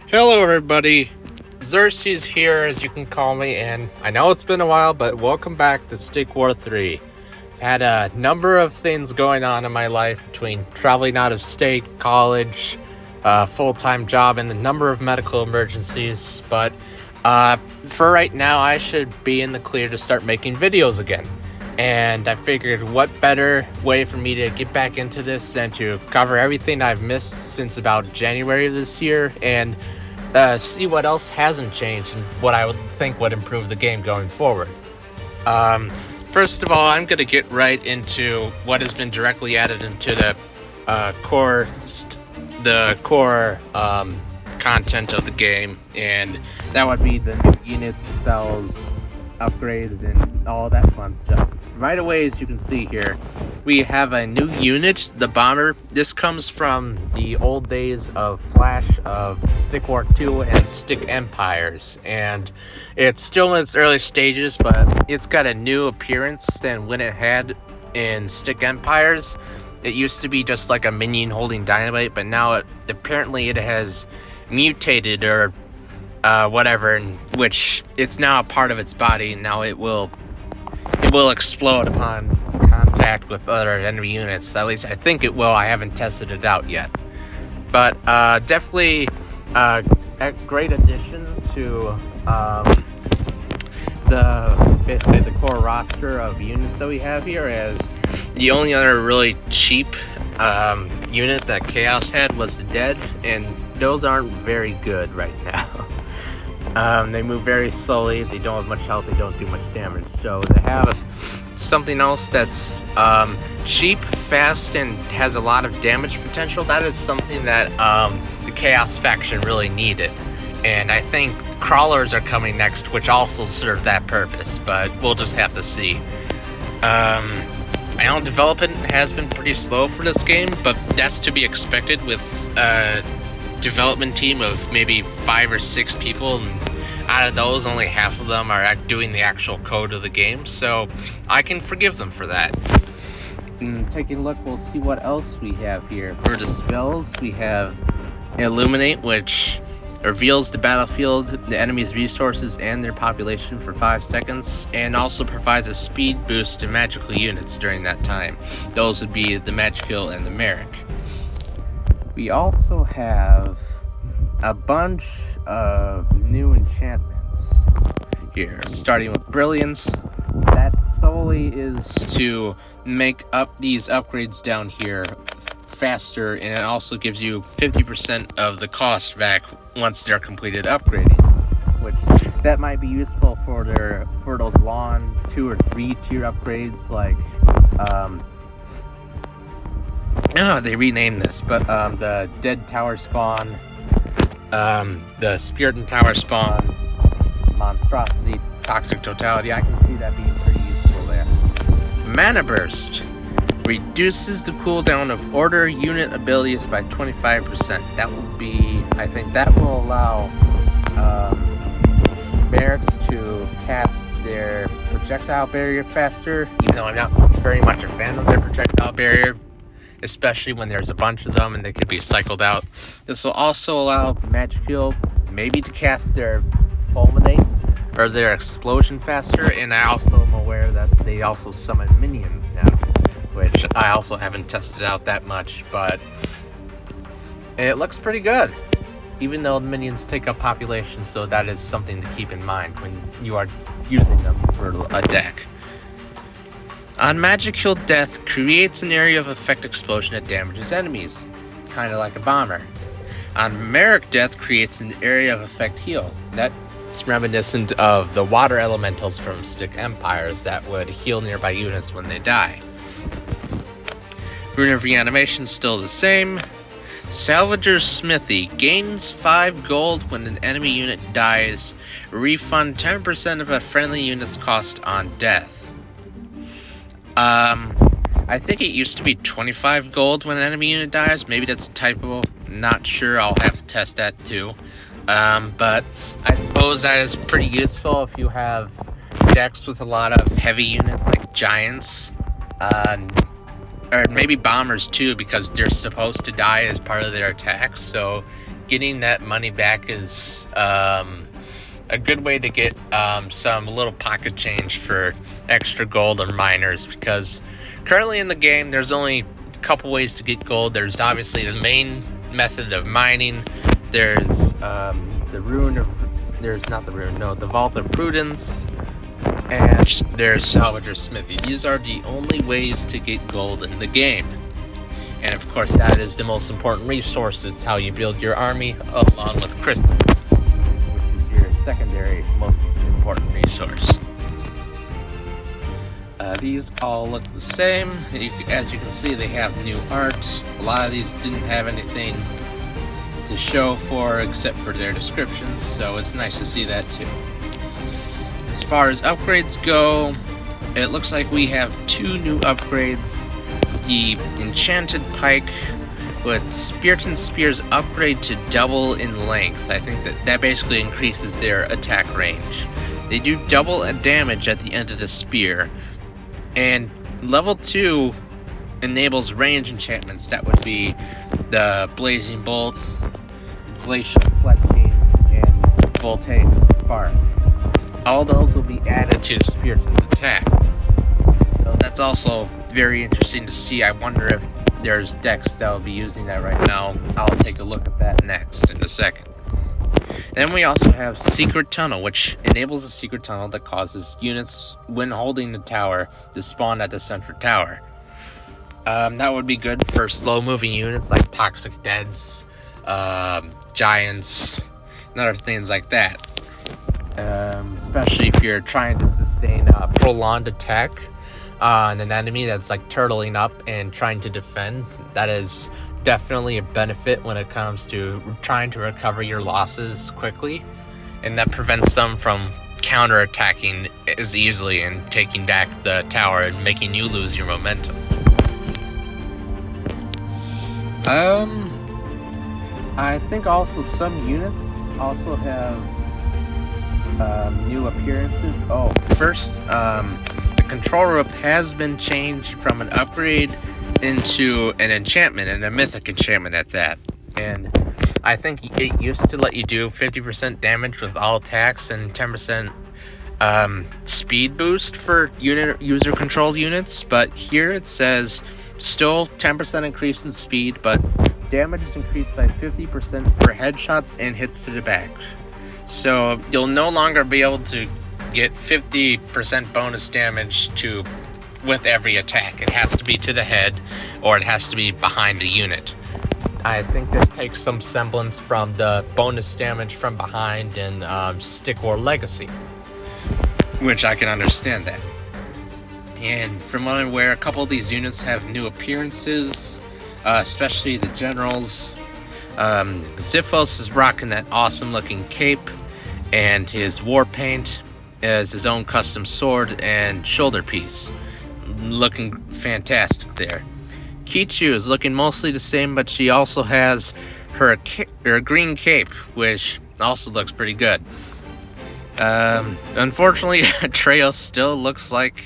Hello everybody, Xerxes here as you can call me, and I know it's been a while, but welcome back to Stick War 3. I've had a number of things going on in my life between traveling out of state, college, full-time job, and a number of medical emergencies, but for right now I should be in the clear to start making videos again. And I figured what better way for me to get back into this than to cover everything I've missed since about January of this year and see what else hasn't changed and what I would think would improve the game going forward. First of all, I'm going to get right into what has been directly added into the core content of the game, and that would be the new units, spells, upgrades, and all that fun stuff. Right away, as you can see here, we have a new unit, the Bomber. This comes from the old days of Flash, of Stick War 2 and Stick Empires, and it's still in its early stages, but it's got a new appearance than when it had in Stick Empires. It used to be just like a minion holding dynamite, but now apparently it has mutated or whatever, in which it's now a part of its body. Now it will explode upon contact with other enemy units. At least I think it will. I haven't tested it out yet, but definitely a great addition to the core roster of units that we have here. As the only other really cheap unit that Chaos had was the Dead, and those aren't very good right now. They move very slowly, they don't have much health, they don't do much damage. So to have something else that's cheap, fast, and has a lot of damage potential, that is something that the Chaos faction really needed. And I think crawlers are coming next, which also serve that purpose, but we'll just have to see. I know development has been pretty slow for this game, but that's to be expected with development team of maybe 5 or 6 people, and out of those only half of them are doing the actual code of the game, so I can forgive them for that. And taking a look, we'll see what else we have here. For the spells, we have Illuminate, which reveals the battlefield, the enemy's resources, and their population for 5 seconds, and also provides a speed boost to magical units during that time. Those would be the Magical and the Merrick. We also have a bunch of new enchantments here, starting with Brilliance. That solely is to make up these upgrades down here faster, and it also gives you 50% of the cost back once they're completed upgrading, which that might be useful for those long 2 or 3 tier upgrades, like they renamed this, but the Dead Tower Spawn, the Spirit and Tower Spawn, Monstrosity, Toxic Totality. I can see that being pretty useful there. Mana Burst reduces the cooldown of order unit abilities by 25%. That will be, I think that will allow barracks to cast their projectile barrier faster, even though I'm not very much a fan of their projectile barrier, especially when there's a bunch of them and they could be cycled out. This will also allow Magical maybe to cast their Fulminate or their Explosion faster, and I also am aware that they also summon minions now, which I also haven't tested out that much, but it looks pretty good, even though the minions take up population, so that is something to keep in mind when you are using them for a deck. On Magical, Death creates an area of effect explosion that damages enemies, kind of like a bomber. On Merrick, Death creates an area of effect heal. That's reminiscent of the water elementals from Stick Empires that would heal nearby units when they die. Rune of Reanimation is still the same. Salvager's Smithy gains 5 gold when an enemy unit dies. Refund 10% of a friendly unit's cost on death. I think it used to be 25 gold when an enemy unit dies. Maybe that's a typo. Not sure. I'll have to test that too. But I suppose that is pretty useful if you have decks with a lot of heavy units like giants. or maybe bombers too, because they're supposed to die as part of their attacks. So getting that money back is a good way to get some little pocket change for extra gold or miners, because currently in the game there's only a couple ways to get gold. There's obviously the main method of mining. There's the Vault of Prudence, and there's Salvager Smithy. These are the only ways to get gold in the game. And of course, that is the most important resource. It's how you build your army, along with crystals, which is your secondary most important resource. These all look the same. As you can see, they have new art. A lot of these didn't have anything to show for except for their descriptions, so it's nice to see that too. As far as upgrades go, it looks like we have 2 new upgrades. The Enchanted Pike with Spearton Spears upgrade to double in length. I think that basically increases their attack range. They do double damage at the end of the spear. And level 2 enables range enchantments. That would be the Blazing Bolts, Glacial Fletching, and Voltaic Spark. All those will be added to Spearton's attack. So that's also very interesting to see. I wonder if there's decks that will be using that right now. I'll take a look at that next in a second. Then we also have Secret Tunnel, which enables a secret tunnel that causes units, when holding the tower, to spawn at the central tower. That would be good for slow-moving units like Toxic Deads, Giants, and other things like that. Especially if you're trying to sustain a prolonged attack on an enemy that's like turtling up and trying to defend. That is definitely a benefit when it comes to trying to recover your losses quickly, and that prevents them from counter-attacking as easily and taking back the tower and making you lose your momentum. I think also some units also have new appearances. First, the control room has been changed from an upgrade into an enchantment, and a mythic enchantment at that. And I think it used to let you do 50% damage with all attacks and 10% speed boost for user controlled units, but here it says still 10% increase in speed, but damage is increased by 50% for headshots and hits to the back. So you'll no longer be able to get 50% bonus damage with every attack. It has to be to the head, or it has to be behind a unit. I think this takes some semblance from the bonus damage from behind in Stick War Legacy, which I can understand that. And from what I'm aware, a couple of these units have new appearances, especially the generals. Xiphos is rocking that awesome looking cape, and his war paint is his own custom sword and shoulder piece. Looking fantastic there. Kichu is looking mostly the same, but she also has her green cape, which also looks pretty good. Unfortunately, Atreus still looks like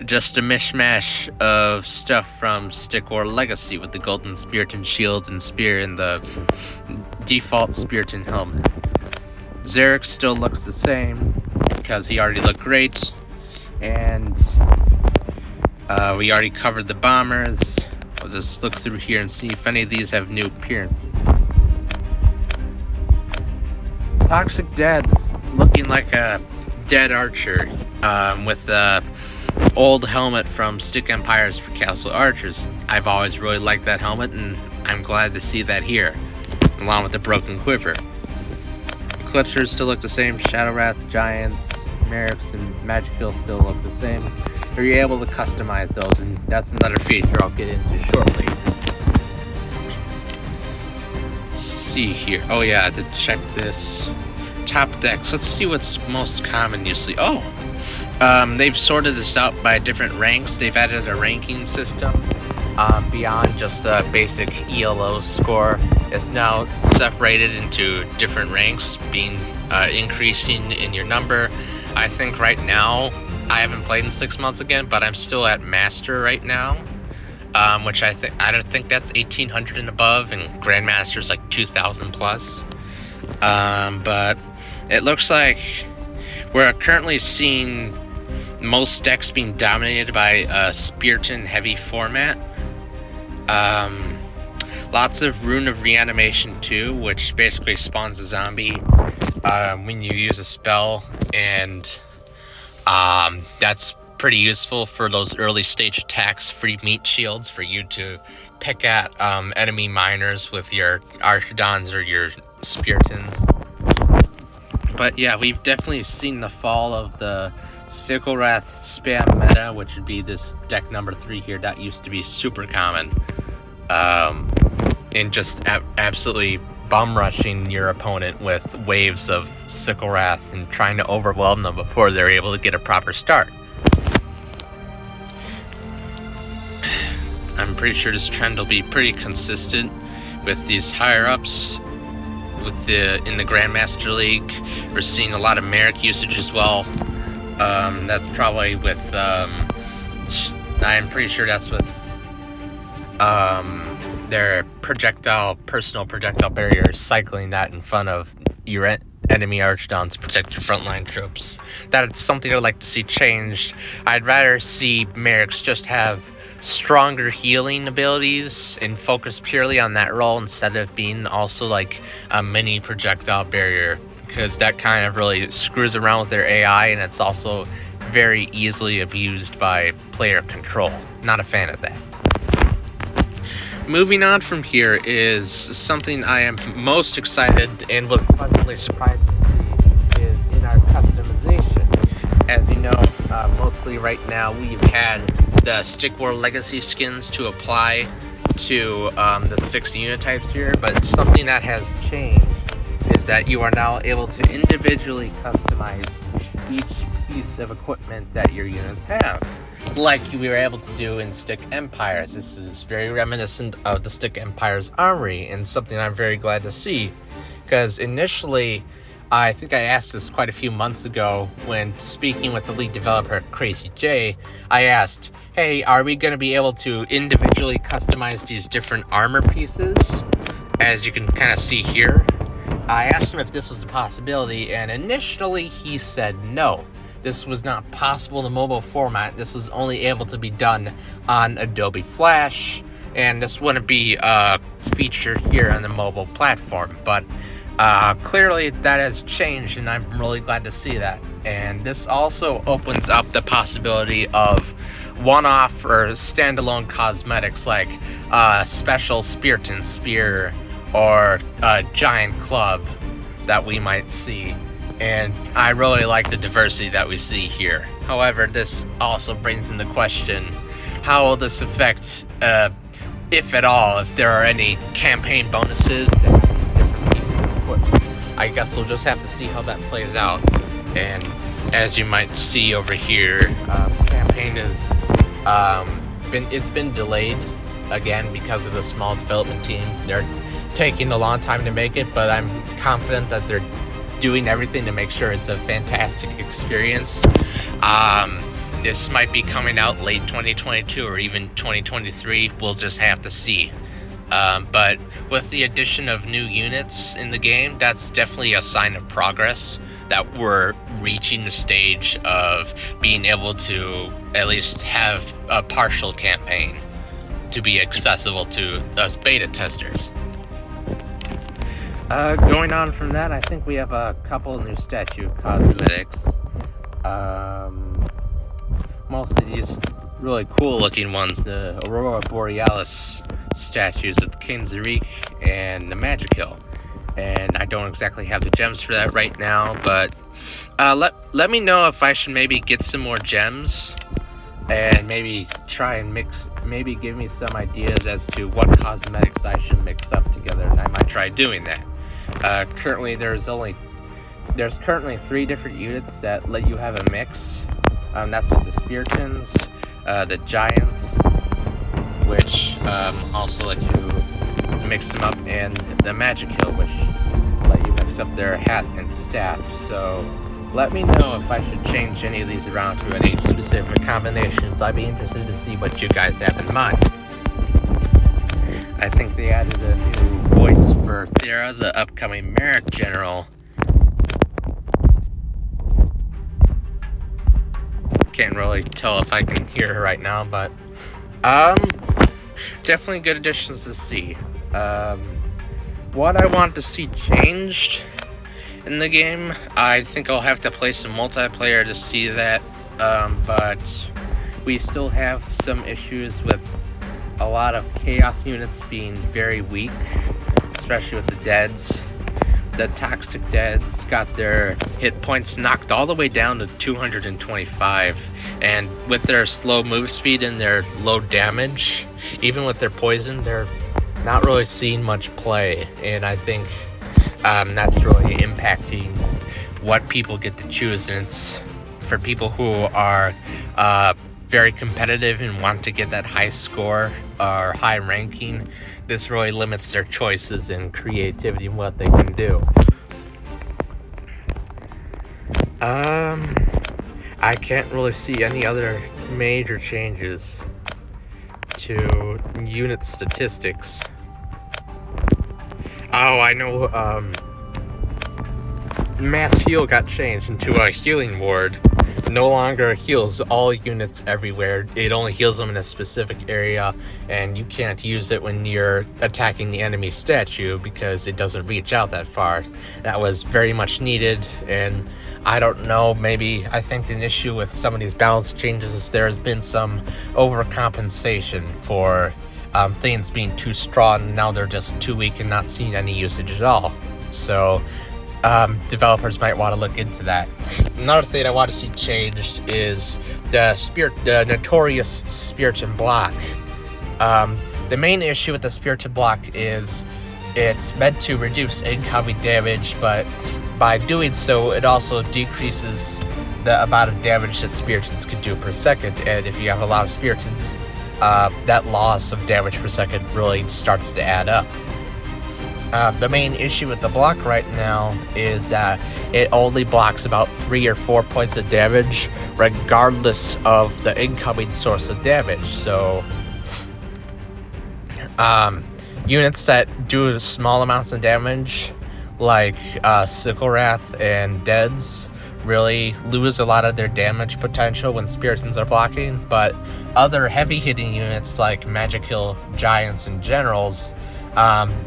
just a mishmash of stuff from Stick War Legacy, with the golden Spearton shield and spear and the default Spearton helmet. Zarek still looks the same because he already looked great, and we already covered the bombers. I'll just look through here and see if any of these have new appearances. Toxic Dead's looking like a dead archer with the old helmet from Stick Empires for Castle Archers. I've always really liked that helmet, and I'm glad to see that here, along with the broken quiver. Eclipsers still look the same. Shadow Wrath, Giants, Merrick's, and Magic Hill still look the same. You're able to customize those, and that's another feature I'll get into shortly. Let's see here. Oh yeah, to check this top decks. Let's see what's most common usually. They've sorted this out by different ranks. They've added a ranking system beyond just the basic ELO score. It's now separated into different ranks, being increasing in your number. I think right now, I haven't played in 6 months again, but I'm still at Master right now. which I don't think that's 1800 and above, and Grandmaster's like 2000 plus. But it looks like we're currently seeing most decks being dominated by a Spiriton heavy format. Lots of Rune of Reanimation too, which basically spawns a zombie when you use a spell, and that's pretty useful for those early stage attacks, free meat shields for you to pick at enemy miners with your Archidons or your Spiritons. But yeah, we've definitely seen the fall of the Sickle Wrath spam meta, which would be this deck number 3 here that used to be super common. And just absolutely bum rushing your opponent with waves of Sickle Wrath and trying to overwhelm them before they're able to get a proper start. I'm pretty sure this trend will be pretty consistent with these higher ups. In the Grandmaster League, we're seeing a lot of Merrick usage as well. That's probably with I'm pretty sure that's with their personal projectile barriers, cycling that in front of your enemy Archidons to protect your frontline troops. That's something I'd like to see changed. I'd rather see Merrics just have stronger healing abilities and focus purely on that role instead of being also like a mini projectile barrier, because that kind of really screws around with their AI, and it's also very easily abused by player control. Not a fan of that. Moving on from here is something I am most excited and was pleasantly surprised to see is in our customization. As you know, mostly right now we've had the Stick War Legacy skins to apply to the 6 unit types here, but something that has changed is that you are now able to individually customize each piece of equipment that your units have, like we were able to do in Stick Empires. This is very reminiscent of the Stick Empires Armory, and something I'm very glad to see, because initially, I think I asked this quite a few months ago when speaking with the lead developer, Crazy J. I asked, hey, are we going to be able to individually customize these different armor pieces? As you can kind of see here, I asked him if this was a possibility, and initially he said no. This was not possible in the mobile format. This was only able to be done on Adobe Flash, and this wouldn't be a feature here on the mobile platform. But clearly that has changed, and I'm really glad to see that. And this also opens up the possibility of one-off or standalone cosmetics like special Spiriton Spear or a giant club that we might see. And I really like the diversity that we see here. However, this also brings into question, how will this affect, if at all, if there are any campaign bonuses that have different pieces of equipment. I guess we'll just have to see how that plays out. And as you might see over here, campaign is it's been delayed again because of the small development team. They're taking a long time to make it, but I'm confident that they're doing everything to make sure it's a fantastic experience. This might be coming out late 2022 or even 2023. We'll just have to see. But with the addition of new units in the game, that's definitely a sign of progress, that we're reaching the stage of being able to at least have a partial campaign to be accessible to us beta testers. Going on from that, I think we have a couple new statue cosmetics. Mostly these really cool looking ones, the Aurora Borealis statues of the King Zarik and the Magic Hill. And I don't exactly have the gems for that right now, but let me know if I should maybe get some more gems and maybe try and maybe give me some ideas as to what cosmetics I should mix up together, and I might try doing that. Currently there's currently 3 different units that let you have a mix. That's with the Spiritons, the Giants, which also let you mix them up, and the Magic Hill, which let you mix up their hat and staff. So let me know if I should change any of these around to any specific combinations. I'd be interested to see what you guys have in mind. I think they added a new voice for Thera, the upcoming Merit General. Can't really tell if I can hear her right now, but definitely good additions to see. What I want to see changed in the game, I think I'll have to play some multiplayer to see that, but we still have some issues with a lot of chaos units being very weak, especially with the deads. The toxic deads got their hit points knocked all the way down to 225, and with their slow move speed and their low damage, even with their poison, they're not really seeing much play, and I think that's really impacting what people get to choose. And it's for people who are very competitive and want to get that high score or high ranking, this really limits their choices and creativity and what they can do. I can't really see any other major changes to unit statistics. Oh, I know, Mass Heal got changed into a healing ward. No longer heals all units everywhere. It only heals them in a specific area, and you can't use it when you're attacking the enemy statue because it doesn't reach out that far. That was very much needed, and I don't know, maybe I think an issue with some of these balance changes is there's been some overcompensation for things being too strong, and now they're just too weak and not seeing any usage at all. So developers might want to look into that. Another thing I want to see changed is the notorious Spirited Block. The main issue with the Spirited Block is it's meant to reduce incoming damage, but by doing so, it also decreases the amount of damage that Spiriteds can do per second, and if you have a lot of Spiriteds, that loss of damage per second really starts to add up. The main issue with the block right now is that it only blocks about 3 or 4 points of damage regardless of the incoming source of damage. So units that do small amounts of damage like Sickle Wrath and Deads really lose a lot of their damage potential when Spiritans are blocking, but other heavy hitting units like Magic Hill Giants and Generals,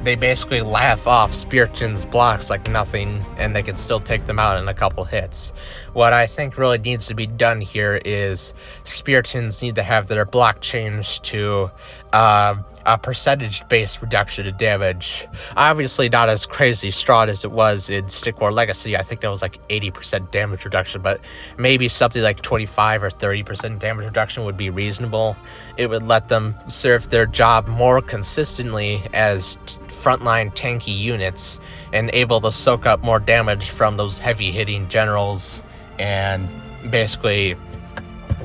they basically laugh off Spiritans' blocks like nothing, and they can still take them out in a couple hits. What I think really needs to be done here is Spiritans need to have their block changed to a percentage-based reduction of damage. Obviously not as crazy strong as it was in Stick War Legacy. I think that was like 80% damage reduction, but maybe something like 25 or 30% damage reduction would be reasonable. It would let them serve their job more consistently as frontline tanky units and able to soak up more damage from those heavy-hitting generals and basically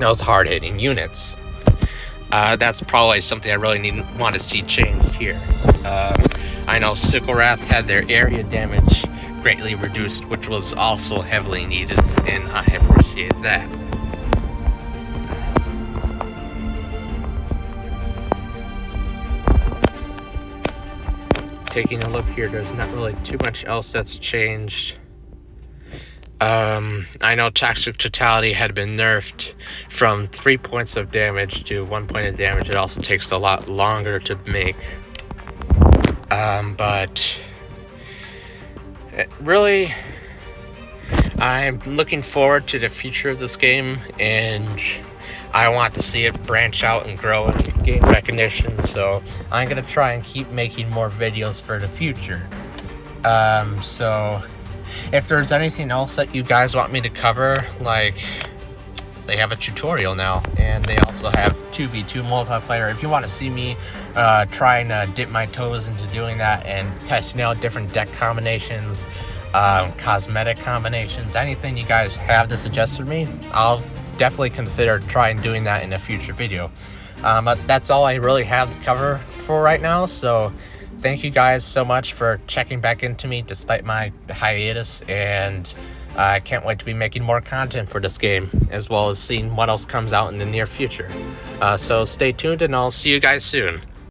those hard-hitting units. That's probably something I really want to see changed here. I know Sickle Wrath had their area damage greatly reduced, which was also heavily needed, and I appreciate that. Taking a look here, there's not really too much else that's changed. I know Toxic Totality had been nerfed from 3 points of damage to 1 point of damage. It also takes a lot longer to make. But really, I'm looking forward to the future of this game, and I want to see it branch out and grow and gain recognition, so I'm going to try and keep making more videos for the future. So if there's anything else that you guys want me to cover, like they have a tutorial now, and they also have 2v2 multiplayer. If you want to see me trying to dip my toes into doing that and testing out different deck combinations, cosmetic combinations, anything you guys have to suggest for me, I'll definitely consider trying doing that in a future video. But that's all I really have to cover for right now, so thank you guys so much for checking back into me despite my hiatus, and I can't wait to be making more content for this game, as well as seeing what else comes out in the near future. So stay tuned, and I'll see you guys soon.